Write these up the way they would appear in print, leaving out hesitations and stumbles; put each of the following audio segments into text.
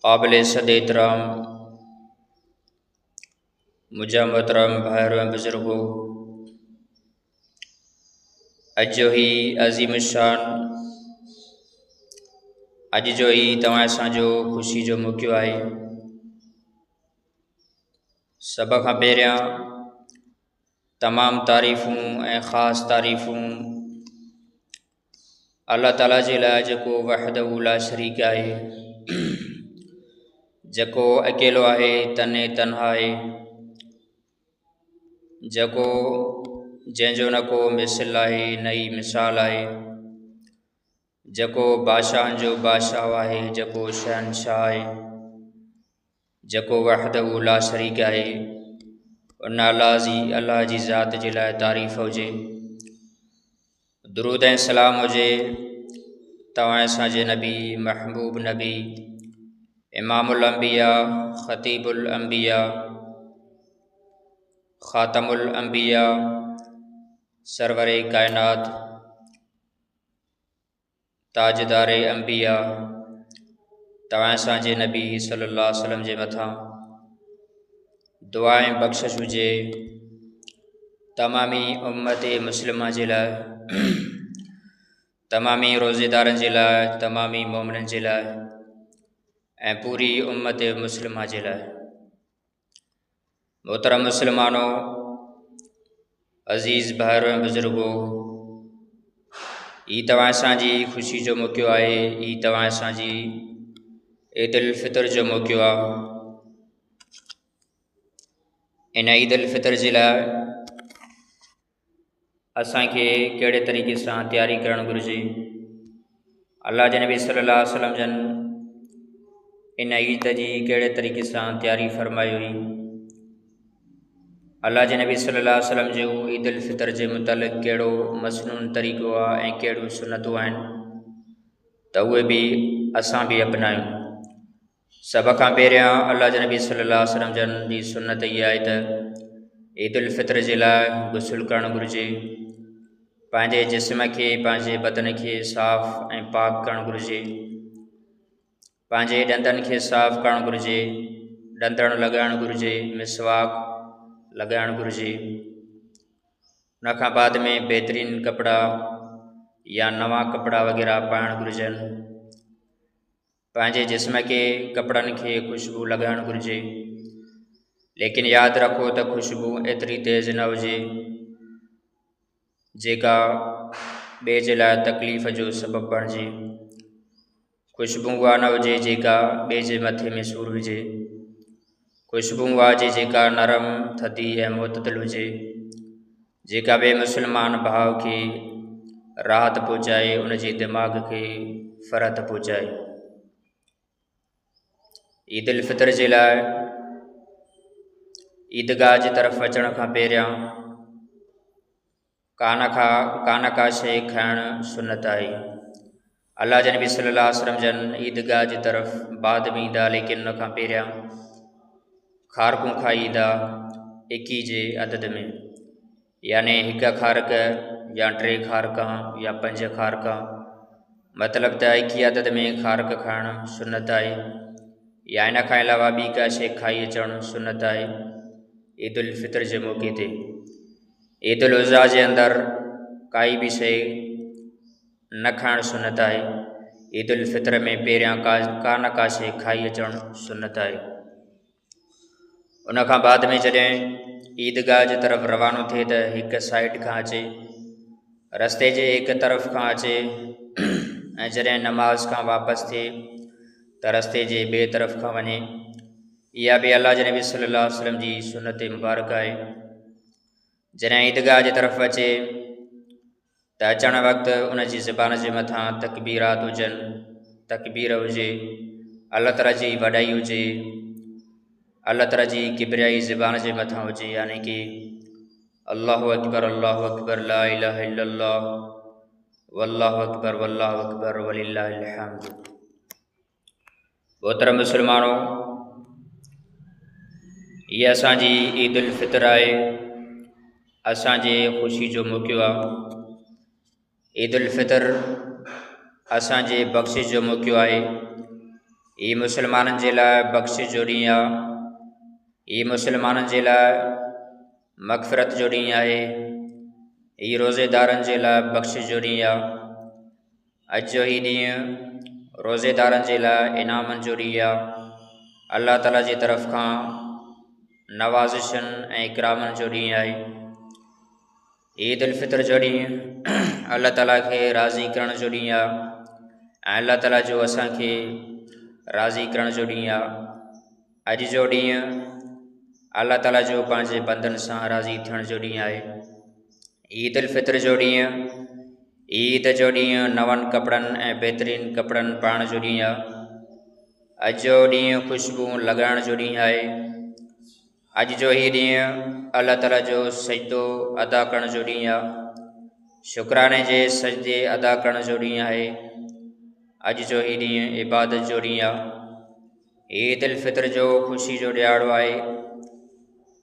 काबिल सद एहतराम मुझा मोहतरम भाइयों ऐं बुज़ुर्गों, अॼु जो ही अज़ीम शान अॼु जो ही तव्हां असांजो ख़ुशी जो मौक़ो आहे। सभ खां पहिरियां तमामु तारीफ़ूं ऐं ख़ासि तारीफ़ूं अल्लाह ताला जे लाइ जेको वहदहू ला शरीक आहे, जेको अकेलो आहे, तने तन्हा आहे, जेको जंहिंजो न को मिसल आहे न ई मिसाल आहे, जेको बादशाहनि जो बादशाह आहे, जेको शहनशाह आहे, जेको वहदहू ला शरीक आहे। उन अल्लाह जी ज़ात जे लाइ तारीफ़ हुजे, दुरूद ऐं सलाम हुजे तव्हां असांजे नबी महबूब नबी इमामुल अंबिया ख़तीबुल अंबिया ख़ातमुल अंबिया सरवरे कायनात ताजदारे अंबिया तव्हां असांजे नबी सल्लल्लाहु अलैहि वसल्लम जे मथां दुआ ऐं बख़्शिश हुजे। तमामी उम्मत मुस्लिमा जे लाइ, तमामी रोज़ेदारनि जे लाइ, तमामी मोमिननि जे लाइ ऐं पूरी उम्मत मुस्लिमा जे लाइ। मोहतरम मुस्लमानो, अज़ीज़ भाइयों ऐं बुज़ुर्गो, ही तव्हां असांजी ख़ुशी जो मौक़ो आहे, ही तव्हां असांजी ईद उल फितर जो मौक़ो आहे। इन ईद उल फितर जे लाइ असांखे कहिड़े तरीक़े सां तयारी करणु घुरिजे। अल्लाह जे नबी सल्लल्लाहु अलैहि वसल्लम जन इन ईद जी कहिड़े तरीक़े सां तयारी फरमाई हुई। अल्लाह जे नबी सल्लल्लाहु अलैहि वसल्लम जो ईद उल फितर जे मुतालिक़ कहिड़ो मसनून तरीक़ो आहे ऐं कहिड़ियूं सुनतूं आहिनि त उहे बि असां बि अपनायूं। सभ खां पहिरियां अल्लाह जे नबी सल्लल्लाहु अलैहि वसल्लम जन जी सुनत इहा आहे त ईद उल फितर जे लाइ गुस्ल करणु घुरिजे, पंहिंजे जिस्म खे, पंहिंजे बदन खे साफ़ ऐं पाक करणु घुरिजे, पंहिंजे ॾंदनि खे साफ़ करणु घुरिजे, ॾंदण लॻाइणु घुरिजे, मिसवाक लॻाइणु घुरिजे। उन खां बाद में बहितरीन कपिड़ा या नवां कपिड़ा वग़ैरह पाइणु घुरिजनि। पंहिंजे जिस्म खे, कपिड़नि खे ख़ुशबू लॻाइणु घुरिजे, लेकिन यादि रखो त ख़ुशबू एतिरी तेज़ न हुजे जेका ॿिए जे लाइ तकलीफ़ जो सबबु बणिजे। ख़ुशबू उहा न हुजे जेका ॿिए जे मथे में सूरु हुजे। ख़ुशबू उहा हुजे जेका नरम, थधी ऐं मुतदिल हुजे, जेका ॿिए मुस्लमान भाउ खे राहत पहुचाए, उन जे दिमाग़ खे फ़रहत पहुचाए। ईद उल फितर जे लाइ ईदगाह जी तरफ़ अचण खां पहिरियां कान का शइ खाइणु सुनत आहे। अल्लाह जे नबी सल्लल्लाहु अलैहि वसल्लम जन ईदगाह जी तरफ़ बाद में ईंदा, लेकिन उन खां पहिरियां खारकूं खाई ईंदा 21 जे अदद में, यानी 1 खारक या 3 खारका या 5 खारका, मतिलबु त 21 अदद में खारक खाइणु सुनत आहे, या इन खां अलावा ॿी का शइ खाई अचणु सुनत आहे। ईद उल फितर जे मौक़े ते ईद उल अज़हा जे अंदरि काई बि शइ न खाइणु सुनत आहे। ईद उल फितर में पहिरियां कान का शइ खाई अचणु सुनत आहे। उन खां बाद में जॾहिं ईदगाह जी तरफ़ रवानो थिए त हिक साइड खां अचे, रस्ते जे हिक तरफ़ खां अचे, ऐं जॾहिं नमाज़ खां वापसि थिए त रस्ते जे ॿिए तरफ़ खां वञे। इहा बि अल्लाह जे नबी सल्लल्लाहु अलैहि वसल्लम जी सुनत मुबारक आहे। जॾहिं ईदगाह जी तरफ़ अचे त अचण वक़्तु उन जी ज़बान जे मथां तकबीरात हुजनि, तकबीर हुजे, अल्लाह ताला जी वॾाई हुजे, अल्लाह ताला जी किबरियाई ज़बान जे मथां हुजे, यानी कि अल्लाहु अकबर ला इलाहा इल्लल्लाह वल्लाहु अकबर वलिल्लाहिल हम्द। मोहतरम मुस्लमानो, हीअ असांजी ईद उल फितर आहे, असांजे ख़ुशी जो मौक़ो आहे। ईद उल फितर असांजे बख़्शिश जो मौक़ो आहे। ई मुसलमाननि जे लाइ बख़्शिश जो ॾींहुं आहे। ई मुसलमाननि जे लाइ मग़फ़िरत जो ॾींहुं आहे। ई रोज़ेदारनि जे लाइ बख़्शिश जो ॾींहुं आहे। अॼु जो ही ॾींहुं रोज़ेदारनि जे लाइ इनामनि जो ॾींहुं आहे। अल्लाह ताला जी तरफ़ खां नवाज़िशनि ऐं इकरामनि जो ॾींहुं आहे। ईद उल फितर जो ॾींहुं अल्लाह ताला खे राज़ी करण जो ॾींहुं आहे ऐं अल्लाह ताला जो असांखे राज़ी करण जो ॾींहुं आहे। अॼु जो ॾींहुं अल्लाह ताला जो पंहिंजे बंदनि सां राज़ी थियण जो ॾींहुं आहे। ईद उल फितर जो ॾींहुं ईद जो ॾींहुं नवनि कपिड़नि ऐं बहितरीनु कपिड़नि पाइण जो ॾींहुं आहे। अॼु जो ॾींहुं ख़ुशबू लॻाइण जो ॾींहुं आहे। अॼु जो ही ॾींहुं अल्लाह ताला जो सजदो अदा करण जो ॾींहुं आहे। शुक्राने जे सजदे अदा करण जो ॾींहुं आहे। अॼु जो ही ॾींहुं इबादत जो ॾींहुं आहे। ईद उल फितर जो ख़ुशी जो ॾियारो आहे।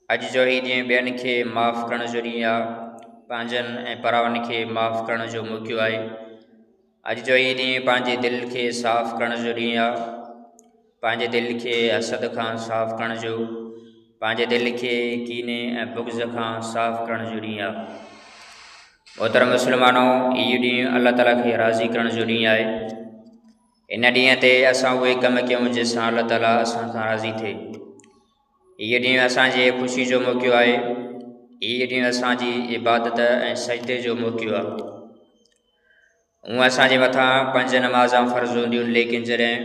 अॼु जो ही ॾींहुं ॿियनि खे माफ़ु करण जो ॾींहुं आहे। पंहिंजनि ऐं परावनि खे माफ़ु करण जो मौक़ो आहे। अॼु जो ही ॾींहुं पंहिंजे दिलि खे साफ़ु करण जो ॾींहुं आहे। पंहिंजे दिलि खे हसद खां साफ़ु करण जो, पंहिंजे दिलि खे कीने ऐं बुग़्ज़ खां साफ़ु करण जो ॾींहुं आहे। मोहतरम मुस्लमानो, इहो ॾींहुं अल्लाह ताला खे राज़ी करण जो ॾींहुं आहे। इन ॾींहं ते असां उहे कम कयूं जंहिंसां अल्लाह ताला असां खां राज़ी थिए। इहो ॾींहुं असांजे ख़ुशी जो मौक़ो आहे। इहो ॾींहुं असांजी इबादत ऐं सजदे जो मौक़ो आहे। हूअं असांजे मथां 5 नमाज़ां फ़र्ज़ु हूंदियूं, लेकिन जॾहिं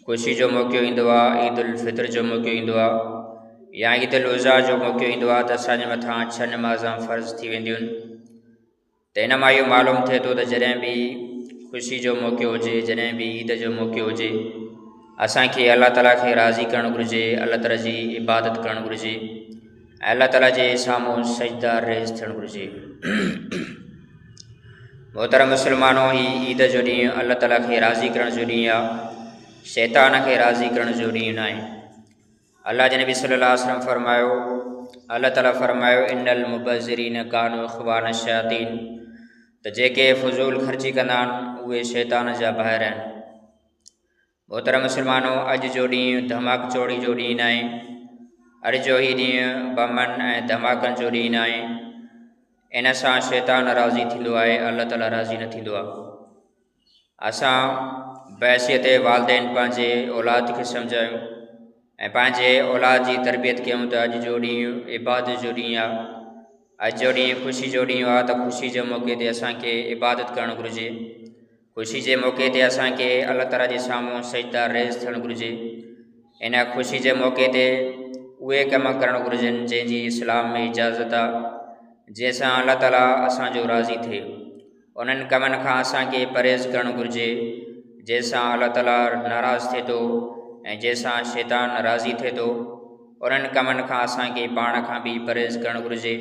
ख़ुशी जो मौक़ो ईंदो आहे, ईद उल फितर जो मौक़ो ईंदो आहे या ईद उल उज़ा जो मौक़ो ईंदो आहे, त असांजे मथां 6 नमाज़ां फ़र्ज़ु थी वेंदियूं आहिनि। त इन मां इहो मालूम थिए थो त जॾहिं बि ख़ुशी जो मौक़ो हुजे, जॾहिं बि ईद जो मौक़ो हुजे, असांखे अल्लाह ताला खे राज़ी करणु घुरिजे, अल्लाह ताला जी इबादत करणु घुरिजे ऐं अल्लाह ताला जे साम्हूं सजदा रेज़ थियणु घुरिजे। मोहतरम मुस्लमानो, ही ईद जो ॾींहुं अल्लाह ताला खे राज़ी करण जो ॾींहुं आहे। शैतान खे राज़ी करण जो ॾींहुं न आहे। अल्लाह जे नबी सल्लल्लाहु अलैहि वसल्लम फरमायो, अल्लाह ताला फरमायो, इन्नल मुबज़िरीन कानू इख़्वान शयातीन, त जेके फ़ुज़ूल ख़र्ची कंदा आहिनि उहे शैतान जा ॿाहिरि आहिनि। मोहतरम मुस्लमानो, अॼु जो ॾींहुं धमाक चोड़ी जो ॾींहुं न आहे। अॼु जो ही ॾींहुं बमनि ऐं धमाकनि जो ॾींहुं न आहे। इन सां शैतान राज़ी थींदो आहे, अल्लाह ताला राज़ी न थींदो आहे। असां बहसियत वालदेन पंहिंजे औलाद खे सम्झायूं ऐं पंहिंजे औलाद जी तरबियत कयूं त अॼु जो ॾींहुं इबादत जो ॾींहुं आहे। अॼु जो ॾींहुं ख़ुशी जो ॾींहुं आहे, त ख़ुशी जे मौक़े ते असांखे इबादत करणु घुरिजे। ख़ुशी जे मौक़े ते असांखे अल्लाह ताला जे साम्हूं सजदा रेज़ थियणु घुरिजे। इन ख़ुशी जे मौक़े ते उहे कम करणु घुरिजनि जंहिंजी इस्लाम में इजाज़त आहे, जंहिंसां अल्लाह ताला असांजो राज़ी थिए। उन्हनि कमनि खां असांखे परहेज़ करणु घुरिजे जंहिंसां अल्लाह ताला नाराज़ थिए थो ऐं जंहिंसां शैतान राज़ी थिए थो। उन्हनि कमनि खां असांखे पाण खां बि परहेज़ करणु घुरिजे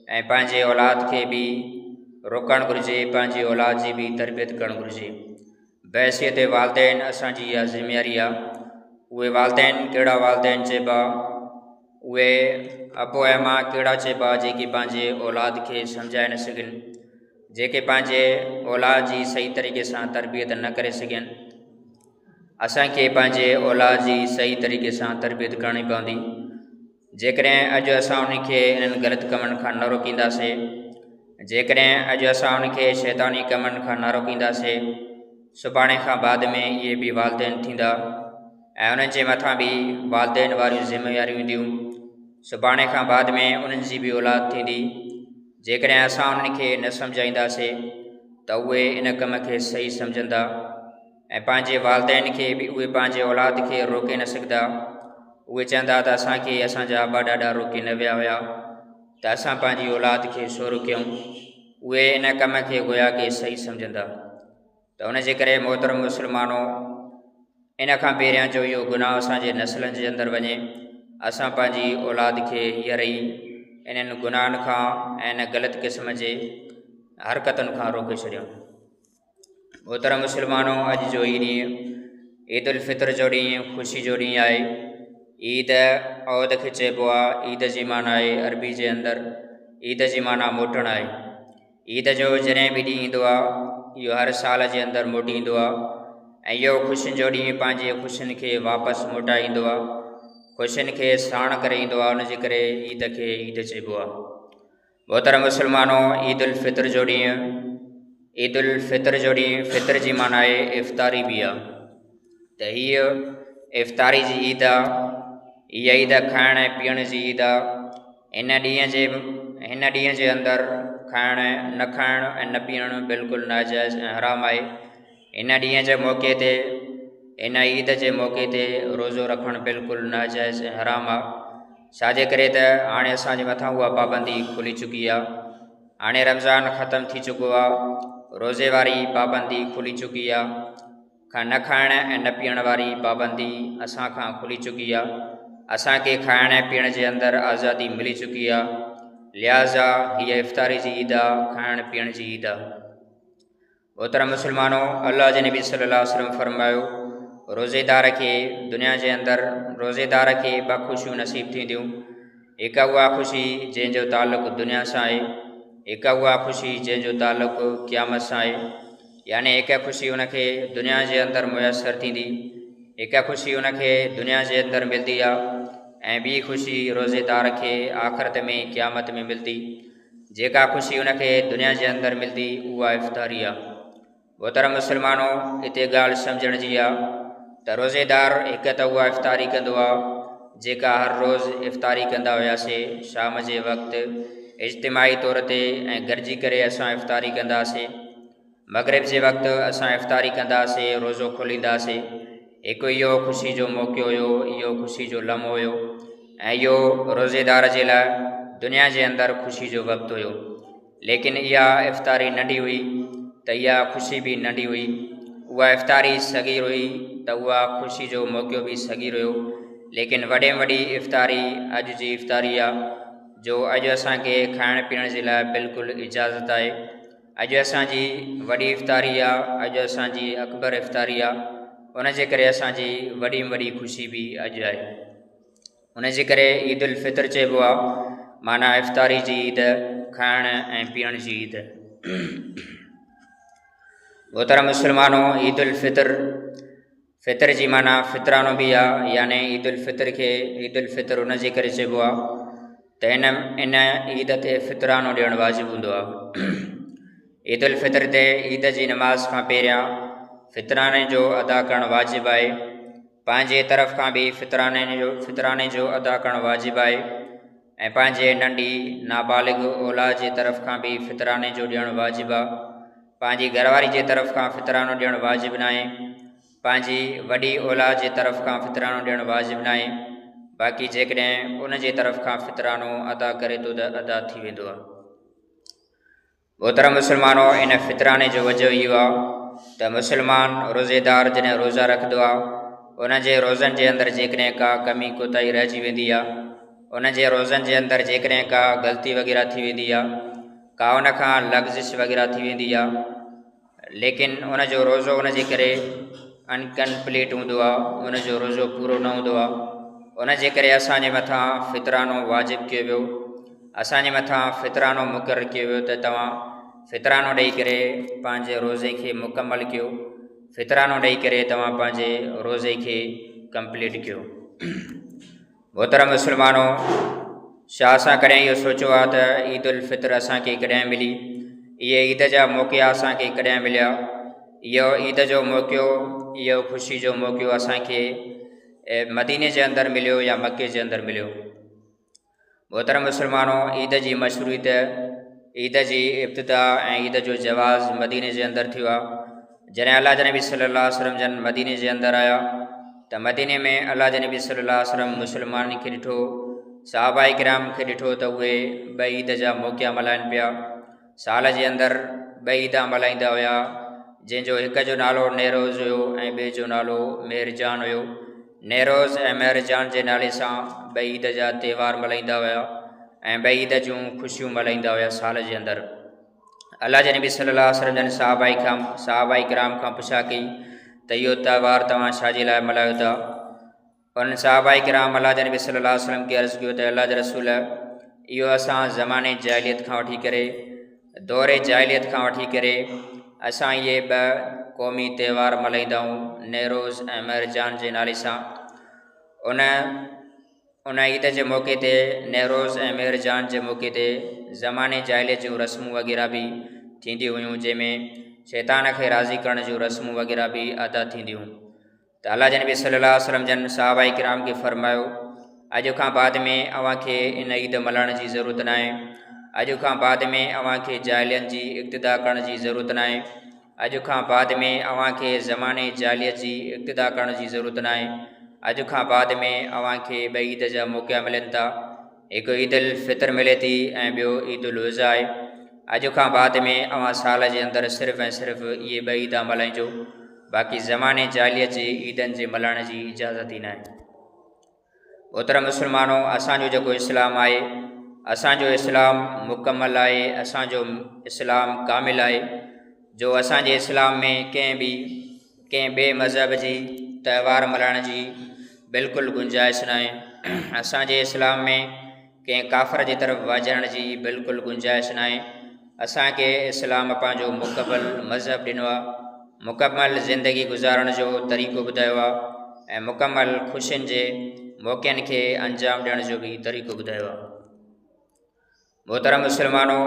ऐं पंहिंजे औलाद खे बि रोकणु घुरिजे, पंहिंजी औलाद जी बि तरबियत करणु घुरिजे। बहसियत वालदेन असांजी इहा ज़िमेवारी आहे। उहे वालदेन कहिड़ा वालदेन चइबा, उहे अबो ऐं मां कहिड़ा चइबा जेके पंहिंजे औलाद खे सम्झाए न सघनि, जेके पंहिंजे औलाद जी सही तरीक़े सां तरबियत न करे सघनि। असांखे पंहिंजे औलाद जी सही तरीक़े सां तरबियत करणी पवंदी। जेकॾहिं अॼु असां उनखे इन्हनि ग़लति कमनि खां न रोकींदासीं, जेकॾहिं अॼु असां उनखे शैतानी कमनि खां न रोकींदासीं, सुभाणे खां बाद में इहे बि वालदेन थींदा ऐं उन्हनि जे मथां बि वालदेन वारियूं ज़िमेवारियूं ईंदियूं। सुभाणे खां बाद में उन्हनि जी बि औलाद थींदी। जेकॾहिं असां उन्हनि खे न सम्झाईंदासीं त उहे इन कम खे सही सम्झंदा ऐं पंहिंजे वालदेन खे बि उहे पंहिंजे औलाद खे रोके न सघंदा। उहे चवंदा त असांखे असांजा आबा ॾाॾा रोके न विया हुआ, त असां पंहिंजी औलाद खे छो रोकियूं। उहे इन कम खे गोया के सही सम्झंदा। त उन जे करे मोहतरम मुस्लमानो, इन खां पहिरियां जो इहो गुनाह असांजे नसलनि जे अंदरि वञे, असां पंहिंजी औलाद खे हींअर ई इन्हनि गुनाहनि खां ऐं इन ग़लति क़िस्म जे हरकतुनि खां रोके छॾियूं। मोहतरम मुस्लमानो, अॼु जो ई ॾींहुं ईद उल फितर जो ॾींहुं ख़ुशी जो ॾींहुं आहे। ईद औद खे चइबो आहे। ईद जी माना आहे अरबी जे अंदरि, ईद जी माना मोटणु आहे। ईद जो जॾहिं बि ॾींहुं ईंदो आहे, इहो हर साल जे अंदरि मोटी ईंदो आहे। ऐं इहो ख़ुशियुनि जो ॾींहुं पंहिंजे ख़ुशियुनि खे वापसि मोटाईंदो आहे, ख़ुशियुनि खे साण करे ईंदो आहे। उनजे करे ईद खे ईद चइबो आहे। मोहतरम मुस्लमानो, ईद उल फितर जो ॾींहुं, ईद उल फितर जो ॾींहुं, फितर जी माना आहे इफ़्तारी बि आहे। त हीअ इफ़्तारी जी ईद आहे। हीअ ईद खाइण ऐं पीअण जी ईद आहे। हिन ॾींहं जे अंदरि खाइण न खाइणु ऐं न पीअणु बिल्कुलु नाजाइज़ ऐं हराम आहे। हिन ॾींहं जे मौक़े ते, हिन ईद जे मौक़े ते रोज़ो रखणु बिल्कुलु नाजाइज़ ऐं हराम आहे। छाजे करे त हाणे असांजे मथां उहा पाबंदी खुली चुकी आहे। हाणे रमज़ान ख़तमु थी चुको आहे, रोज़े वारी पाबंदी खुली चुकी आहे, न खाइण ऐं न पीअण वारी पाबंदी असां खां खुली चुकी आहे। असांखे खाइण ऐं पीअण जे अंदरि आज़ादी मिली चुकी आहे। लिहाज़ा हीअ इफ़्तारी जी ईद आहे, खाइण पीअण जी ईद आहे। मोहतरम मुस्लमानो, अल्लाह जे नबी सल्लल्लाहु अलैहि वसल्लम फरमायो, रोज़ेदार खे दुनिया जे अंदरि रोज़ेदार खे 2 ख़ुशियूं नसीब थींदियूं। हिकु उहा ख़ुशी जंहिंजो ताल्लुक़ दुनिया सां आहे, हिकु उहा ख़ुशी जंहिंजो ताल्लुक़ क़यामत सां आहे। यानी हिकु ख़ुशी उनखे दुनिया जे अंदरि मुयसरु थींदी, हिकु ख़ुशी उनखे दुनिया जे अंदरि मिलंदी आहे, ऐं ॿी ख़ुशी रोज़ेदार खे आख़िरत में क़यामत में मिलंदी। जेका ख़ुशी उनखे दुनिया जे अंदरि मिलंदी उहा इफ़्तारी आहे। मोहतरम मुस्लमानो, हिते ॻाल्हि सम्झण जी आहे त रोज़ेदार हिकु त उहा इफ़्तारी कंदो आहे जेका हर रोज़ु इफ़्तारी कंदा हुआसीं। शाम जे वक़्तु इज्तिमाही तौर ते ऐं गॾिजी करे असां इफ़्तारी कंदासीं। मग़रिब जे वक़्तु असां इफ़्तारी कंदासीं, रोज़ो खोलींदासीं। हिकु इहो ख़ुशी जो मौक़ो हुयो, इहो ख़ुशी जो लम्हो हुयो, ऐं इहो रोज़ेदार जे लाइ दुनिया जे अंदरि ख़ुशी जो वक़्तु हुयो। लेकिन इहा इफ़्तारी नंढी हुई त इहा ख़ुशी बि नंढी हुई। उहा इफ़्तारी सग़ीर हुई त उहा ख़ुशी जो मौक़ो बि सग़ीर हुयो। लेकिन वॾे में वॾी इफ़्तारी अॼु जी इफ़्तारी आहे, जो अॼु असांखे खाइण पीअण जे लाइ बिल्कुलु इजाज़त आहे। अॼु असांजी वॾी इफ़्तारी आहे, अॼु असांजी अकबर इफ़्तारी आहे। उनजे करे असांजी वॾी में वॾी ख़ुशी बि अॼु आहे। उनजे करे ईद उल फितर चइबो आहे, माना इफ़्तारी जी ईद, खाइण ऐं पीअण जी ईद। मोहतरम मुस्लमानो, ईद उल फितर जी माना फितरानो बि आहे। यानी ईद उल फितर खे ईद उल फितर उनजे करे चइबो आहे त इन ईद ते फितरानो ॾियणु वाजिबु हूंदो आहे। ईद उल फितर ते ईद जी नमाज़ खां पहिरियां फितराने जो अदा करणु वाजिबु आहे। पंहिंजे तरफ़ खां बि फितराने जो अदा करणु वाजिबु आहे, ऐं पंहिंजे नंढी नाबालिग औलाद जे तरफ़ खां बि फितराने जो ॾियणु वाजिबु आहे। पंहिंजी घरवारी जे तरफ़ खां फितरानो ॾियणु वाजिबु न आहे। पंहिंजी वॾी औलाद जे तरफ़ खां फितरानो ॾियणु वाजिबु न आहे। बाक़ी जेकॾहिं उन जे तरफ़ खां फितरानो अदा करे थो त अदा थी वेंदो आहे। मोहतरम मुस्लमानो, इन फितराने जो वजह इहो आहे त मुस्लमान रोज़ेदार जॾहिं रोज़ा रखंदो आहे, उन जे रोज़नि जे अंदरि जेकॾहिं का कमी कोताही रहिजी वेंदी आहे, उन जे रोज़नि जे अंदरि जेकॾहिं का ग़लती वग़ैरह थी वेंदी आहे, का उन खां लग़्ज़िश वग़ैरह थी वेंदी आहे, लेकिन उन जो रोज़ो उन जे करे अनकम्पलीट हूंदो आहे, उन जो रोज़ो पूरो न हूंदो आहे। उन जे करे असांजे मथां फितरानो वाजिबु कयो वियो, असांजे मथां फितरानो मुक़ररु कयो वियो त तव्हां फितरानो ॾेई करे पंहिंजे रोज़े खे मुकमल कयो। फितरानो ॾेई करे तव्हां पंहिंजे रोज़े खे कंप्लीट कयो। मोहतरम मुस्लमानो, छा असां कॾहिं इहो सोचियो आहे त ईद उल फितर असांखे कॾहिं मिली? इहे ईद जा मौक़ा असांखे कॾहिं मिलिया? इहो ईद जो मौक़ो, इहो ख़ुशी जो मौक़ो असांखे मदीने जे अंदरि मिलियो या मके जे अंदरि मिलियो? मोहतरम मुस्लमानो, ईद जी मशरूत, ईद जी इब्तिदा ऐं ईद जो जवाज़ मदीने जे अंदरि थियो आहे। जॾहिं अल्लाह जे नबी सल्लल्लाहु अलैहि वसल्लम जन मदीने जे अंदरि आया त मदीने में अल्लाह जे नबी सल्लल्लाहु अलैहि वसल्लम मुस्लमाननि खे ॾिठो, सहाबाए किराम खे ॾिठो त उहे 2 ईद जा मौक़ा मल्हाइनि पिया। साल जे अंदरि 2 ईदा मल्हाईंदा हुआ, जंहिंजो हिकु जो नालो नेरोज़ हुयो ऐं ॿिए जो नालो मेहरजान हुयो। नेरोज़ ऐं मेहरजान जे नाले सां 2 ईद जा त्योहार मल्हाईंदा हुआ ऐं 2 ईद जूं ख़ुशियूं मल्हाईंदा हुआ साल जे अंदरि। अल्लाह जे नबी सल्लल्लाहु अलैहि वसल्लम जन सहाबाए किराम खां पुछा कई त इहो त्योहार तव्हां छाजे लाइ मल्हायो था? उन सहाबाए किराम अल्लाह जे नबी सल्लल्लाहु अलैहि वसल्लम खे अर्ज़ु कयो त अल्लाह जे रसूल, इहो असां ज़माने जाहिलियत खां वठी करे, दौरे जाहिलियत खां वठी करे असां इहे 2 क़ौमी त्यौहार मल्हाईंदा आहियूं नेरोज़ ऐं मेहरजान जे नाले सां। उन ईद जे मौक़े ते नेरोज़ ऐं मेहरजान जे मौक़े ते ज़माने जाहिलियत जूं रस्मूं वग़ैरह बि थींदियूं हुयूं, जंहिंमें शैतान खे राज़ी करण जूं रस्मूं वग़ैरह बि अदा थींदियूं। त अल्लाह जे नबी सल्लल्लाहु अलैहि वसल्लम जन सहाबाए किराम खे फ़रमायो, अॼु खां बाद में अव्हांखे इन ईद मल्हाइण जी ज़रूरत न आहे। अॼु खां बाद में अव्हांखे जाहिलियत जी इब्तिदा करण जी ज़रूरत न आहे। अॼु खां बाद में अव्हांखे ज़माने जाहिलियत जी इब्तिदा करण जी ज़रूरत न आहे। अॼु खां बाद में अव्हांखे ॿई ईद जा मौक़ा मिलनि था, हिकु ईद उल फितर मिले थी ऐं ॿियो ईद उल अज़हा आहे। अॼु खां बाद में अव्हां साल जे अंदरि सिर्फ़ु ऐं सिर्फ़ु इहे ॿई ईद मल्हाइजो, बाक़ी ज़माने जाहिलियत जी ईदनि जे मल्हाइण जी इजाज़त ई न आहे। मोहतरम मुस्लमानो, असांजो जेको इस्लाम आहे, असांजो इस्लाम मुकमल आहे, असांजो इस्लाम कामिल आहे, जो असांजे इस्लाम में कंहिं ॿिए मज़हब जी त्यौहार मल्हाइण जी बिल्कुलु गुंजाइश न आहे। असांजे इस्लाम में कंहिं काफ़िर जी तरफ़ वाॼण जी बिल्कुलु गुंजाइश न आहे। असांखे इस्लाम पंहिंजो मुकमल मज़हब ॾिनो आहे, मुकमल ज़िंदगी गुज़ारण जो तरीक़ो ॿुधायो आहे ऐं मुकमल ख़ुशियुनि जे मौक़नि खे अंजाम ॾियण जो बि तरीक़ो ॿुधायो आहे। मोहतरम मुस्लमानो,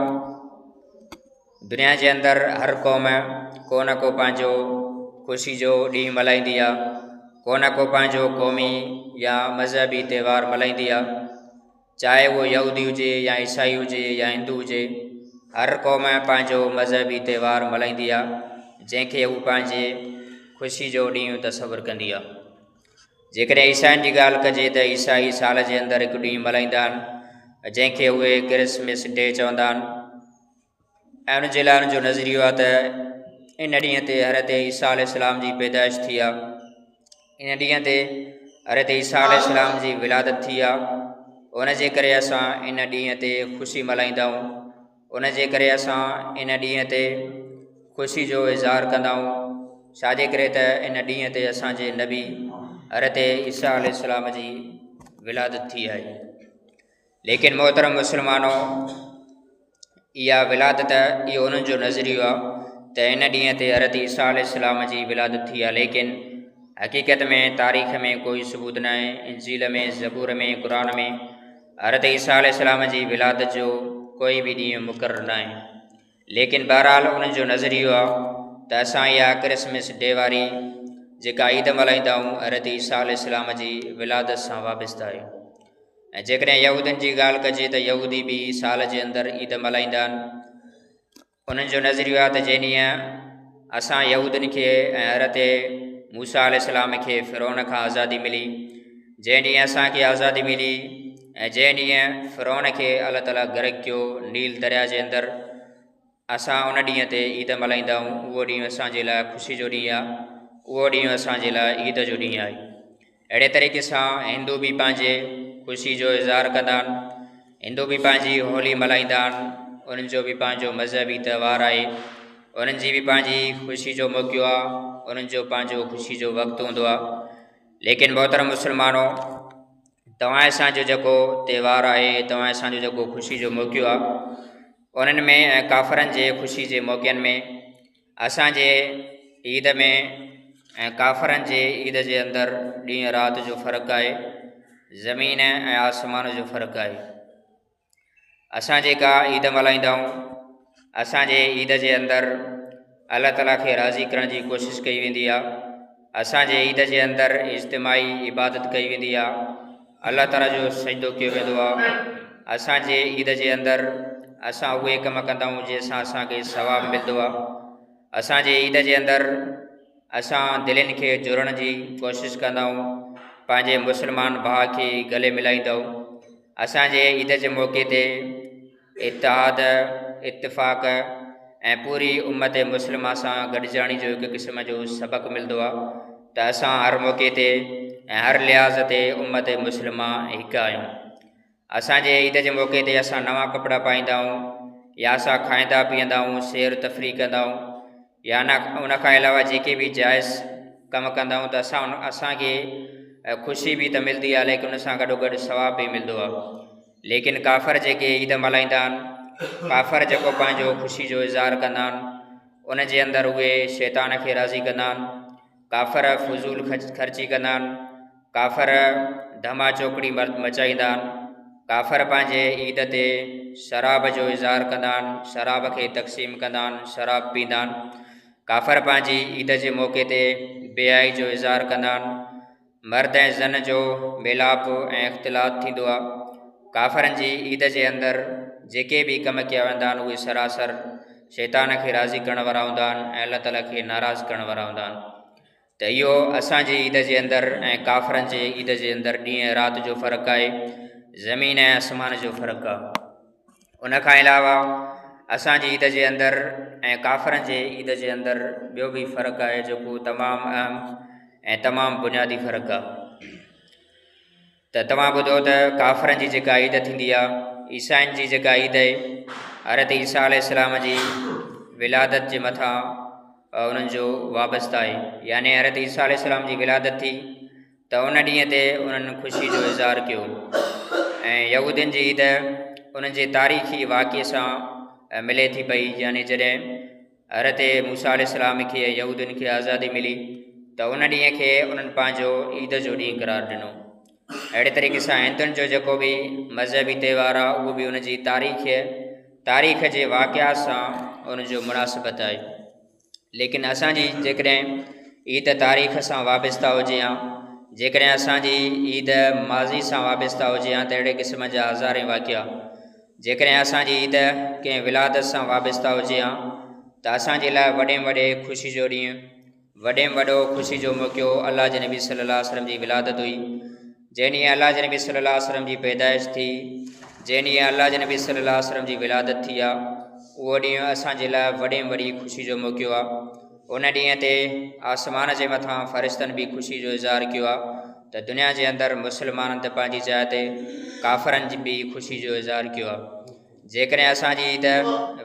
दुनिया जे अंदरि हर क़ौम को न को पंहिंजो ख़ुशी जो ॾींहुं मल्हाईंदी आहे, को न को पंहिंजो क़ौमी या मज़हबी त्यौहार मल्हाईंदी आहे। चाहे उहो यहूदी हुजे या ईसाई हुजे या हिंदू हुजे, हर क़ौम पंहिंजो मज़हबी त्यौहार मल्हाईंदी आहे, जंहिंखे हू पंहिंजे ख़ुशी जो ॾींहुं तसवुरु कंदी आहे। जेकॾहिं ईसाइनि जी ॻाल्हि कजे त ईसाई साल जे अंदरि हिकु ॾींहुं मल्हाईंदा आहिनि, जंहिंखे उहे क्रिसमस डे चवंदा आहिनि ऐं उन जे लाइ उनजो नज़रियो आहे त इन ॾींहं ते हज़रत ईसा अलैहिस्सलाम जी पैदाइश थी आहे। इन ॾींहं ते हज़रत ईसा अलैहिस्सलाम जी विलादत थी आहे। उन जे करे असां इन ॾींहं ते ख़ुशी मल्हाईंदा आहियूं। उन जे करे असां इन ॾींहं ते ख़ुशी जो इज़हार कंदा आहियूं। छाजे करे त इन ॾींहं ते असांजे नबी हज़रत ईसा अलैहिस्सलाम जी विलादत थी आहे। लेकिन मोहतरम मुस्लमानो, इहा विलादत इहो उन्हनि जो नज़रियो आहे त इन ॾींहं ते हज़रत ईसा अलैहिस्सलाम जी विलादत थी आहे, लेकिन हक़ीक़त में तारीख़ में कोई सबूत न आहे। इंजील में, ज़बूर में, क़ुरान में हज़रत ईसा अलैहिस्सलाम जी विलादत जो कोई बि ॾींहुं मुक़ररु न आहे। लेकिन बहरहाल उन्हनि जो नज़रियो आहे त असां इहा क्रिसमस डे वारी जेका ईद मल्हाईंदा आहियूं, हज़रत ईसा अलैहिस्सलाम जी विलादत सां वाबस्ता आहे। ऐं जेकॾहिं यहूदियुनि जी ॻाल्हि कजे त यहूदी बि साल जे अंदरि ईद मल्हाईंदा आहिनि। उन्हनि जो नज़रियो आहे त जंहिं ॾींहुं असां यहूदियुनि खे ऐं हज़रत मूसा अलैहिस्सलाम खे फ़िरौन खां आज़ादी मिली, जंहिं ॾींहुं असांखे आज़ादी मिली ऐं जंहिं ॾींहुं फ़िरौन खे अलाह ताला गर्क कयो नील दरिया जे अंदरि, असां उन ॾींहं ते ईद मल्हाईंदा आहियूं। उहो ॾींहुं असांजे लाइ ख़ुशी जो ॾींहुं आहे, उहो ॾींहुं असांजे लाइ ईद जो ॾींहुं आहे। अहिड़े तरीक़े सां हिंदू बि पंहिंजे ख़ुशी जो इज़हार कंदा आहिनि। हिंदू बि पंहिंजी होली मल्हाईंदा आहिनि, उन्हनि जो बि पंहिंजो मज़हबी त्यौहार आहे, उन्हनि जी बि पंहिंजी ख़ुशी जो मौक़ो आहे, उन्हनि जो पंहिंजो ख़ुशी जो वक़्तु हूंदो आहे। लेकिन मोहतरम मुस्लमानो, तव्हां असांजो जेको त्यौहार आहे, तव्हां असांजो जेको ख़ुशी जो मौक़ो आहे, उन्हनि में ऐं काफ़रनि जे ख़ुशी जे मौक़नि में असांजे ईद में ऐं काफ़रनि जे ईद जे अंदरि ॾींहुं राति जो फ़र्क़ु आहे, ज़मीन ऐं आसमान जो फ़र्क़ु आहे। असां जेका ईद मल्हाईंदा आहियूं, असांजे ईद जे अंदरि अलाह ताला खे राज़ी करण जी कोशिशि कई वेंदी आहे। असांजे ईद जे अंदरि इज्तिमाही इबादत कई वेंदी आहे, अलाह ताला जो सजदो कयो वेंदो आहे। असांजे ईद जे अंदरि असां उहे कम कंदा आहियूं जंहिंसां असांखे सवाबु मिलंदो आहे। असांजे ईद जे अंदरि असां दिलनि खे जुड़ण जी कोशिशि कंदा आहियूं, पंहिंजे मुस्लमान भाउ खे गले मिलाईंदा आहियूं। असांजे ईद जे मौक़े ते इत्तेहाद, इत्तिफ़ाक़ ऐं पूरी उम्मत मुस्लिमा सां गॾिजाणी जो हिकु क़िस्म जो सबक़ु मिलंदो आहे त असां हर मौक़े ते ऐं हर लिहाज़ ते उम्मत मुस्लिमा हिकु आहियूं। असांजे ईद जे मौक़े ते असां नवां कपिड़ा पाईंदा आहियूं, या असां खाईंदा पीअंदा आहियूं, सैर तफ़रीह कंदा आहियूं, या उन खां अलावा जेके बि जाइज़ कमु कंदा आहियूं त असांखे ख़ुशी बि त मिलंदी आहे, लेकिन उन सां गॾोगॾु सवाबु बि मिलंदो आहे। लेकिन काफ़र जेके ईद मल्हाईंदा आहिनि, काफ़र जेको पंहिंजो ख़ुशी जो इज़हार कंदा आहिनि, उन जे अंदरि उहे शैतान खे राज़ी कंदा आहिनि। काफ़र फज़ूल ख़र्ची कंदा आहिनि, काफ़र धमा चौकड़ी मचाईंदा आहिनि, काफ़र पंहिंजे ईद ते शराब जो इज़हार कंदा आहिनि, शराब खे तक़सीम कंदा आहिनि, शराब पींदा आहिनि। काफ़र पंहिंजी ईद जे मौक़े ते बेआई जो इज़हार कंदा आहिनि, मर्द ऐं ज़न जो मेलाप ऐं इख़्तिलात थींदो आहे। काफ़रनि जी ईद जे अंदरि जेके बि कम कया वेंदा आहिनि उहे सरासर शैतान खे राज़ी करण वारा हूंदा आहिनि ऐं अल्लाह ताला खे नाराज़ करण वारा हूंदा आहिनि। त इहो असांजी ईद जे अंदरि ऐं काफ़रनि जे ईद जे अंदरि ॾींहुं ऐं राति जो फ़र्क़ु आहे, ज़मीन ऐं आसमान जो फ़र्क़ु आहे। उनखां अलावा असांजी ईद जे अंदरि ऐं काफ़रनि जे ईद जे अंदरि ॿियो बि फ़र्क़ु आहे जेको तमामु अहम ऐं तमामु बुनियादी फ़र्क़ु आहे। त तव्हां ॿुधो त काफ़रनि जी जेका ईद थींदी आहे, ईसाइनि जी जेका ईद आहे, हज़रत ईसा अलैहिस्सलाम जी विलादत जे मथां उन्हनि जो वाबस्ता आहे। यानी हज़रत ईसा अलैहिस्सलाम जी विलादत थी त उन ॾींहं ते उन्हनि ख़ुशी जो इज़हार कयो। ऐं यहूदियुनि जी ईद उन्हनि जे तारीख़ी वाक़िए सां मिले थी पई। यानी जॾहिं हज़रत मूसा अलैहिस्सलाम खे यहूदियुनि खे आज़ादी मिली त उन ॾींहं खे उन्हनि पंहिंजो ईद जो ॾींहुं क़रार ॾिनो। अहिड़े तरीक़े सां हिंदुनि जो जेको बि मज़हबी त्योहार आहे उहो बि उनजी तारीख़ जे वाक़ियात सां उनजो मुनासिबत आहे। लेकिन असांजी जेकॾहिं ईद तारीख़ सां वाबस्ता हुजे हा, जेकॾहिं असांजी ईद माज़ी सां वाबस्ता हुजे हा त अहिड़े क़िस्म जा हज़ारे वाक़िया, जेकॾहिं असांजी ईद कंहिं विलादत सां वाबस्ता हुजे हा त असांजे लाइ वॾे में वॾे ख़ुशी जो ॾींहुं, वॾे में वॾो ख़ुशी जो मौक़ो अल्लाह जे नबी सल्लल्लाहु अलैहि वसल्लम जी विलादत हुई। जंहिं ॾींहुं अल्लाह जे नबी सल्लल्लाहु अलैहि वसल्लम जी पैदाइश थी, जंहिं ॾींहुं अल्लाह जे नबी सल्लल्लाहु अलैहि वसल्लम जी विलादत थी आहे, उहो ॾींहुं असांजे लाइ वॾे में वॾी ख़ुशी जो मौक़ो आहे। उन ॾींहं ते आसमान जे मथां फ़रिश्तनि बि ख़ुशी जो इज़हार कयो आहे त दुनिया जे अंदरि मुस्लमाननि त पंहिंजी जाइ ते, काफ़रनि जी बि ख़ुशी जो इज़हार कयो आहे। जेकॾहिं असांजी ईद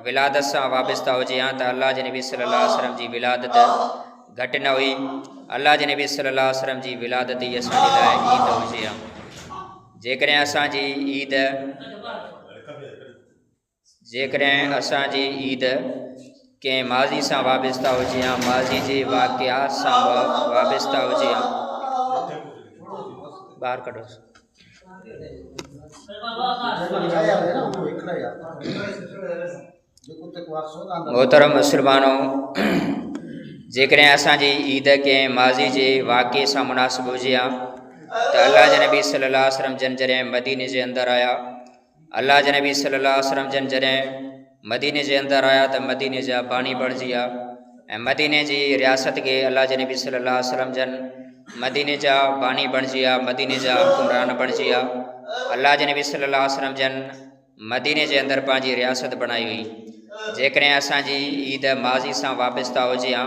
विलादत सां वाबस्ता हुजे हा त अल्लाह जे नबी सल्लल्लाहु अलैहि वसल्लम जी विलादत घटि न हुई। अल्लाह जे नबी सल्लल्लाहु अलैहि वसल्लम जी विलादत ई असांजे लाइ ईद हुजे हा। जेकॾहिं असांजी ईद कंहिं माज़ी सां वाबस्ता हुजे हा, माज़ी जे वाक़ियात सां वाबस्ता हुजे हा, ॿाहिरि कढोसि। मोहतरम मुस्लमानो, जेकॾहिं असांजी ईद कंहिं माज़ी जे वाक़िए सां मुनासिब हुजे हा त अल्लाह जे नबी सल्लल्लाहु अलैहि वसल्लम जन जॾहिं मदीने जे अंदरि आया, अल्लाह जे नबी सल्लल्लाहु अलैहि वसल्लम जन जॾहिं मदीने जे अंदरि आया त मदीने जा बानी बणिजी विया ऐं मदीने जी रियासत खे अल्लाह जे नबी सल्लल्लाहु अलैहि वसल्लम जन मदीने जा बानी बणिजी विया, मदीने जा हुकुमरान बणिजी विया। अल्लाह जे नबी सल्लल्लाहु अलैहि वसल्लम जन मदीने जे अंदरि पंहिंजी रियासत बणाई हुई। जेकॾहिं असांजी ईद माज़ी सां वाबस्ता हुजे हा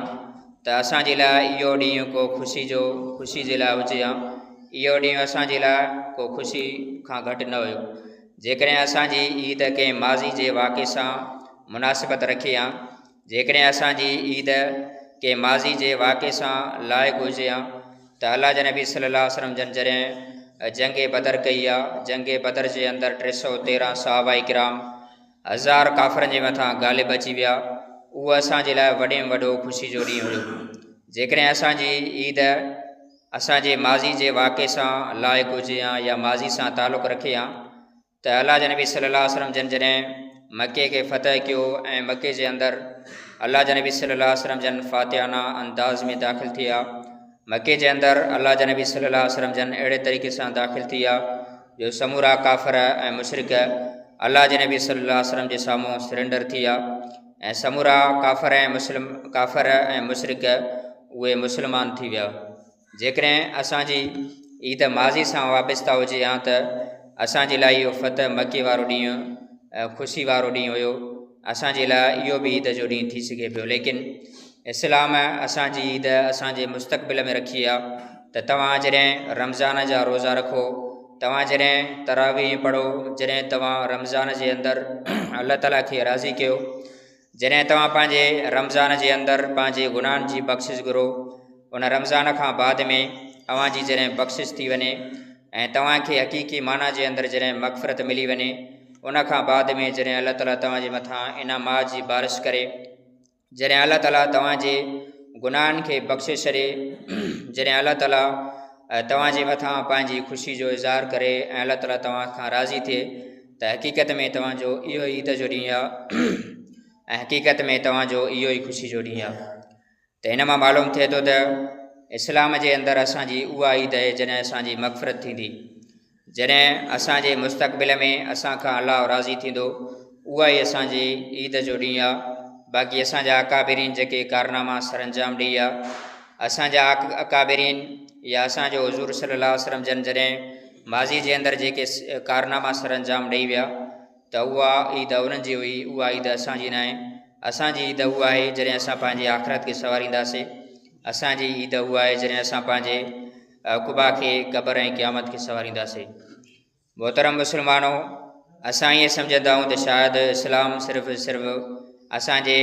त असांजे लाइ इहो ॾींहुं को ख़ुशी जे लाइ हुजे हा। इहो ॾींहुं असांजे लाइ को ख़ुशी खां घटि न हुयो। जेकॾहिं असांजी ईद कंहिं माज़ी जे वाक़िए सां मुनासिबत रखे हा, जेकॾहिं असांजी ईद कंहिं माज़ी जे वाक़िए सां लाइक़ु हुजे हा त अल्लाह जे नबी सल्लल्लाहु अलैहि वसल्लम जन जॾहिं जंग बदर कई आहे, जंग बदर जे अंदरि 313 सहाबा किराम 1000 काफ़रनि जे मथां ग़ालिब अची विया। उहो असांजे लाइ वॾे में वॾो ख़ुशी जो ॾींहुं हुयो। जेकॾहिं असांजी ईद असांजे माज़ी जे वाक़िए सां लाइक़ु हुजे हा या माज़ी सां तालुक़ु रखे हा त अल्लाह जे नबी सल्लल्लाहु अलैहि वसल्लम जन जॾहिं मके खे फ़तह कयो ऐं मके जे अंदरि अल्लाह जे नबी सल्लल्लाहु अलैहि वसल्लम जन फ़ातिहाना अंदाज़ में दाख़िल थिया। मके जे अंदरि अल्लाह जे नबी सल्लल्लाहु अलैहि वसल्लम जन अहिड़े तरीक़े सां दाख़िल थिया जो समूरा काफ़र ऐं मुशरिक अल्लाह जे नबी सल्लल्लाहु अलैहि वसल्लम जे साम्हूं सरेंडर थिया ऐं समूरा काफ़र ऐं मुशरिक उहे मुस्लमान थी विया। जेकॾहिं असांजी ईद माज़ी सां वाबस्ता हुजे हा त असांजे लाइ इहो फ़तह मके वारो ॾींहुं ख़ुशी वारो ॾींहुं हुयो। असांजे लाइ इहो बि ईद जो ॾींहुं थी सघे पियो। लेकिन इस्लाम असांजी ईद असांजे मुस्तक़बिल में रखी आहे त तव्हां जॾहिं रमज़ान जा रोज़ा रखो, तव्हां जॾहिं तरावीह पढ़ो, जॾहिं तव्हां रमज़ान जे अंदरि अल्लाह ताला खे राज़ी कयो, जॾहिं तव्हां पंहिंजे रमज़ान जे अंदरि पंहिंजे गुनाहनि जी बख़्शिश घुरो, उन रमज़ान खां बाद में तव्हांजी जॾहिं बख़्शिश थी वञे ऐं तव्हांखे हक़ीक़ी माना जे अंदरि जॾहिं मग़फ़िरत मिली वञे, उन खां बाद में जॾहिं अल्लाह ताला तव्हांजे मथां इनामात जी बारिश करे जॾहिं अल्लाह ताला तव्हांजे गुनाहनि खे बख़्शे छॾे, जॾहिं अल्लाह ताला तव्हांजे मथां पंहिंजी ख़ुशी जो इज़हार करे ऐं अल्लाह ताला तव्हां खां राज़ी थिए त हक़ीक़त में तव्हांजो इहो ईद जो ॾींहुं आहे ऐं हक़ीक़त में तव्हांजो इहो ई ख़ुशी जो ॾींहुं आहे। त हिन मां मालूम थिए थो त इस्लाम जे अंदरि असांजी उहा ईद आहे जॾहिं असांजी मग़फ़िरत थींदी, जॾहिं असांजे मुस्तक़बिल में असां खां अलाह राज़ी थींदो, उहा ई असांजी ईद जो ॾींहुं आहे। बाक़ी असांजा अकाबिरीन जेके कारनामा सर अंजाम ॾेई आहे, असांजा अकाबिरीन या असांजो हुज़ूर सल्लल्लाहु अलैहि वसल्लम जन जॾहिं माज़ी जे अंदरि जेके कारनामा सर अंजाम ॾेई विया त उहा ईद उन्हनि जी हुई, उहा ईद असांजी न आहे। असांजी ईद उहा आहे जॾहिं असां पंहिंजी आख़िरत खे संवारींदासीं। असांजी ईद उहा आहे जॾहिं असां पंहिंजे कुबा खे क़बर ऐं क़यामत खे संवारींदासीं। मोहतरम मुस्लमानो, असां ईअं सम्झंदा आहियूं त शायदि इस्लाम सिर्फ़ु असांजे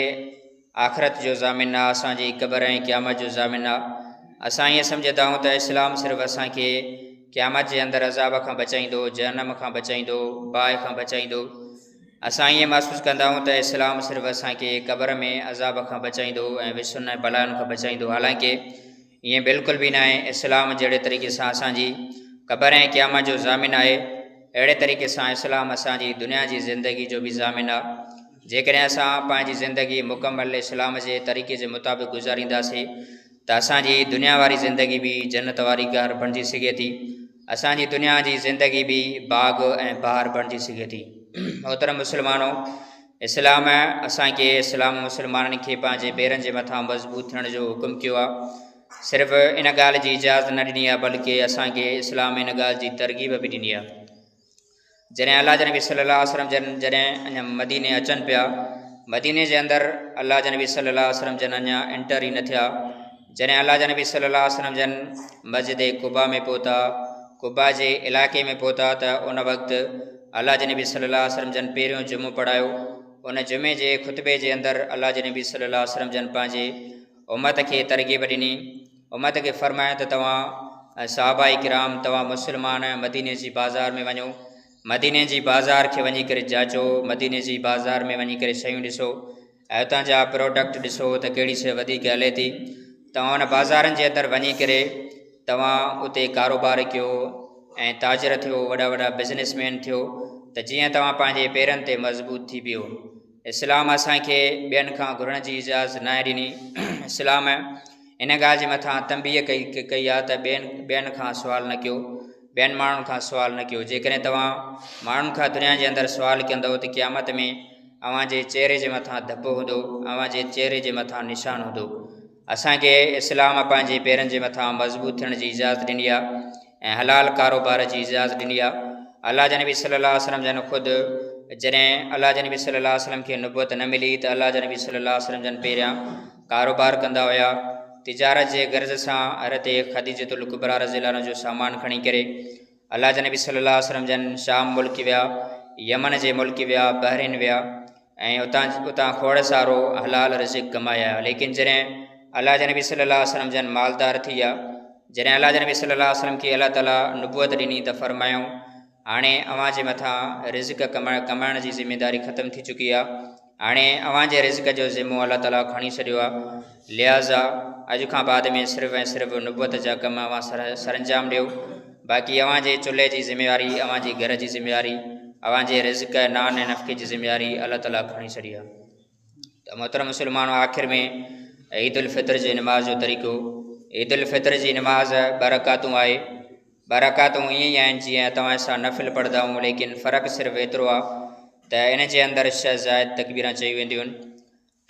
आख़िरत जो ज़ामिन आहे, असांजी क़बर ऐं क़यामत जो ज़ामिन आहे। असां ईअं सम्झंदा आहियूं त इस्लाम सिर्फ़ु असांखे क़यामत जे अंदरि अज़ाब खां बचाईंदो, जहन्नम खां बचाईंदो, बाहि खां बचाईंदो। असां ईअं महसूसु कंदा आहियूं त इस्लाम सिर्फ़ु असांखे क़बर में अज़ाब खां बचाईंदो ऐं विसुन ऐं बलाउनि खां बचाईंदो। हालांकि ईअं बिल्कुलु बि न आहे। इस्लाम जहिड़े तरीक़े सां असांजी क़बर ऐं क़यामत जो ज़ामिन आहे, अहिड़े तरीक़े सां इस्लाम असांजी दुनिया जी ज़िंदगी जो बि ज़ामिन आहे। जेकॾहिं असां पंहिंजी ज़िंदगी मुकमल इस्लाम जे तरीक़े जे मुताबिक़ गुज़ारींदासीं त असांजी दुनिया वारी ज़िंदगी बि जन्नत वारी घर बणिजी सघे थी, असांजी दुनिया जी ज़िंदगी बि बाग़ ऐं बहार बणिजी सघे थी। मोहतरम मुस्लमानो, इस्लाम असांखे इस्लाम मुस्लमाननि खे पंहिंजे पेरनि जे मथां मज़बूत थियण जो हुकुम कयो आहे। सिर्फ़ु इन ॻाल्हि जी इजाज़त न ॾिनी आहे, बल्कि असांखे इस्लाम इन ॻाल्हि जी तरग़ीब बि ॾिनी आहे। जॾहिं अल्लाह जे नबी सल्लल्लाहु अलैहि वसल्लम जन जॾहिं अञा मदीने अचनि पिया, मदीने जे अंदरि अल्लाह जे नबी सल्लल्लाहु अलैहि वसल्लम जन अञा एंटर ई न थिया। जॾहिं अल्लाह जे नबी सल्लल्लाहु अलैहि वसल्लम जन मस्जिद कुबा में पहुता, कुबा जे इलाइक़े में पहुता, त उन वक़्तु अल्लाह जे नबी सल्लल्लाहु अलैहि वसल्लम जन पहिरियों जुमो पढ़ायो। उन जुमे जे ख़ुतबे जे अंदरि अल्लाह जे नबी सल्लल्लाहु अलैहि वसल्लम जन पंहिंजे उम्मत खे तरग़ीब ॾिनी, उम्मत खे फ़रमाया त तव्हां सहाबा किराम, तव्हां मुस्लमान मदीने जी बाज़ार में वञो, मदीने जी बाज़ार खे वञी करे जाचो, मदीने जी बाज़ार में वञी करे शयूं ॾिसो ऐं उतां जा प्रोडक्ट ॾिसो त कहिड़ी शइ वधीक हले थी। तव्हां उन बाज़ारनि जे अंदरि वञी करे तव्हां उते कारोबार कयो ऐं ताजर थियो, वॾा वॾा बिज़नेसमैन थियो, त जीअं तव्हां पंहिंजे पेरनि ते मज़बूत थी पियो। इस्लाम असांखे ॿियनि खां घुरण जी इजाज़त न ॾिनी। इस्लाम इन ॻाल्हि जे मथां तंबीह कई आहे त ॿियनि खां सुवाल न कयो, ॿियनि माण्हुनि खां सुवाल न कयो। जेकॾहिं तव्हां माण्हुनि खां दुनिया जे अंदरि सुवाल कंदव त क़यामत में अव्हांजे चेहरे जे मथां धपु हूंदो, अव्हांजे चेहरे जे मथां निशान हूंदो। असांखे इस्लाम पंहिंजे पेरनि जे मथां मज़बूत थियण जी इजाज़त ॾिनी आहे ऐं हलाल कारोबार जी इजाज़त ॾिनी आहे। अल्लाह जे नबी सल्लल्लाहु अलैहि वसल्लम जन ख़ुदि जॾहिं अल्लाह जे नबी सल्लल्लाहु अलैहि वसल्लम खे नुबूवत न मिली त अल्लाह जे नबी सल्लल्लाहु अलैहि वसल्लम जन पहिरियां कारोबार कंदा हुया। तिजारत जे गर्ज़ सां हज़रत ख़दीजतुल कुबरा रज़ियल्लाहु अन्हा जो सामान खणी करे अल्लाह जे नबी सल्लल्लाहु अलैहि वसल्लम जन शाम मुल्क विया, यमन जे मुल्क विया, बहरीन विया ऐं उतां खोड़ सारो हलाल रिज़्क़ कमाया। लेकिन जॾहिं अल्लाह जे नबी सल्लल्लाहु अलैहि वसल्लम जन मालदार थी विया, जॾहिं अल्लाह जे नबी सल्लल्लाहु अलैहि वसल्लम खे अल्लाह ताला नुबूवत ॾिनी त फ़रमायूं हाणे अव्हां जे मथां रिज़्क़ कमाइण जी ज़िमेदारी ख़तमु थी चुकी आहे, हाणे अव्हांजे रिज़्क़ जो ज़िमो अल्लाह ताला खणी छॾियो आहे। लिहाज़ा अॼु खां बाद में सिर्फ़ु ऐं सिर्फ़ु नुबूवत जा कम अव्हां सरअंजाम ॾियो, बाक़ी अव्हांजे चुल्हे जी ज़िमेवारी, अव्हांजे घर जी ज़िमेवारी, अव्हांजे रिज़्क़ नान ऐं नफ़क़े जी ज़िमेवारी अल्लाह ताला खणी छॾी आहे। त मोहतरम मुस्लमान, आख़िर में ईद उल फ़ितर जी नमाज़ जो तरीक़ो। ईद उल फ़ितर जी नमाज़ बरक़ातूं आहे, बरक़ातूं ईअं ई आहिनि जीअं तव्हां सां नफ़िल पढ़ंदा आहियूं, लेकिन फ़र्क़ु सिर्फ़ु एतिरो आहे त इन जे अंदरि 6 ज़ाइद तकबीरां चई वेंदियूं आहिनि।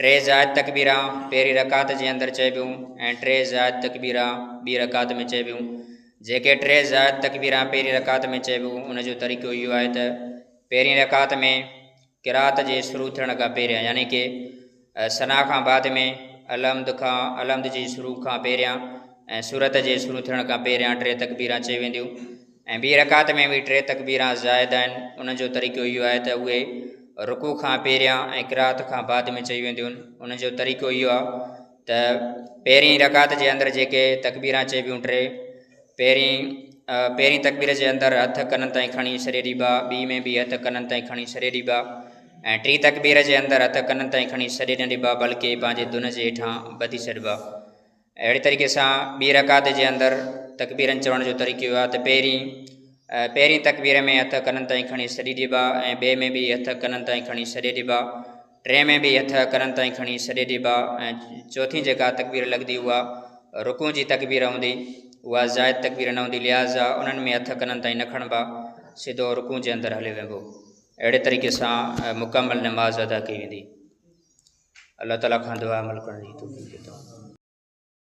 3 ज़ाइद तकबीरां पहिरीं रकात जे अंदरि चइबियूं ऐं 3 ज़ाइद तकबीरां ॿी रकात में चइबियूं। जेके 3 ज़ाइद तकबीरां पहिरीं रकात में चइबियूं, उनजो तरीक़ो इहो आहे त पहिरीं रकात में क़िराअत जे शुरू थियण खां पहिरियां, यानी कि सना खां बाद में अलहम्द जी शुरू खां पहिरियां ऐं सूरत जे शुरू थियण खां पहिरियां 3 तकबीरां चई वेंदियूं ऐं ॿी रकात में बि 3 तकबीरां ज़ाइद आहिनि। उनजो तरीक़ो इहो आहे त उहे रुकू खां पहिरियां ऐं क़िराअत खां बाद में चई वेंदियूं आहिनि। उनजो तरीक़ो इहो आहे त पहिरीं रकात जे अंदरि जेके तकबीरां चइबियूं 3, पहिरीं तकबीर जे अंदरि हथ कननि ताईं खणी छॾे ॾिबा, ॿी में बि हथ कननि ताईं खणी छॾे ॾिबा, ऐं टी तकबीर जे अंदरि हथ कननि ताईं खणी सॾे न ॾिबा बल्कि पंहिंजे दुन जे हेठां ॿधी छॾिबा। अहिड़े तरीक़े सां ॿी रकात जे अंदरि तकबीरनि चवण जो तरीक़ो आहे त पहिरीं तकबीर में हथ कननि ताईं खणी सॾी ॾिबा ऐं ॿिए में बि हथ कननि ताईं खणी सॾे ॾिबा, टे में बि हथ कननि ताईं खणी सॾे ॾिबा ऐं चौथीं जेका तकबीर लॻंदी उहा रुकू जी तकबीर हूंदी, उहा ज़ाइद तकबीर न हूंदी, लिहाज़ा उन्हनि में हथ कननि ताईं न खणिबा, सिधो रुकू जे अंदरि हली वेंदो। अहिड़े तरीक़े सां मुकमल नमाज़ अदा कई वेंदी। अल्लाह ताला खां दुआ अमल करण जी तौफ़ीक़ ॾे।